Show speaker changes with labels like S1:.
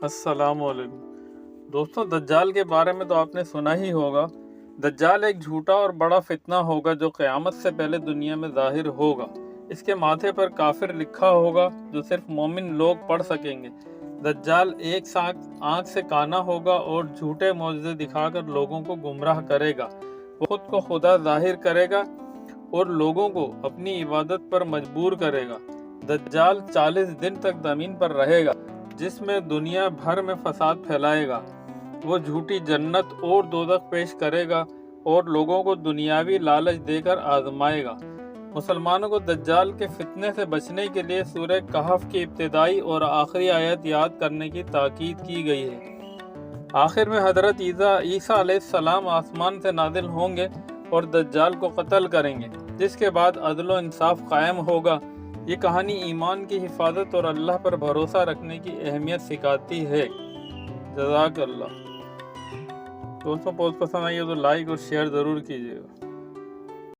S1: السلام علیکم دوستوں، دجال کے بارے میں تو آپ نے سنا ہی ہوگا۔ دجال ایک جھوٹا اور بڑا فتنہ ہوگا جو قیامت سے پہلے دنیا میں ظاہر ہوگا۔ اس کے ماتھے پر کافر لکھا ہوگا جو صرف مومن لوگ پڑھ سکیں گے۔ دجال ایک آنکھ سے کانا ہوگا اور جھوٹے معجزے دکھا کر لوگوں کو گمراہ کرے گا۔ وہ خود کو خدا ظاہر کرے گا اور لوگوں کو اپنی عبادت پر مجبور کرے گا۔ دجال 40 دن تک زمین پر رہے گا، جس میں دنیا بھر میں فساد پھیلائے گا۔ وہ جھوٹی جنت اور دوزخ پیش کرے گا اور لوگوں کو دنیاوی لالچ دے کر آزمائے گا۔ مسلمانوں کو دجال کے فتنے سے بچنے کے لیے سورہ کہف کی ابتدائی اور آخری آیت یاد کرنے کی تاکید کی گئی ہے۔ آخر میں حضرت عیسیٰ علیہ السلام آسمان سے نازل ہوں گے اور دجال کو قتل کریں گے، جس کے بعد عدل و انصاف قائم ہوگا۔ یہ کہانی ایمان کی حفاظت اور اللہ پر بھروسہ رکھنے کی اہمیت سکھاتی ہے۔ جزاک اللہ۔ دوستوں، پوسٹ پسند آئی ہو تو لائک اور شیئر ضرور کیجیے گا۔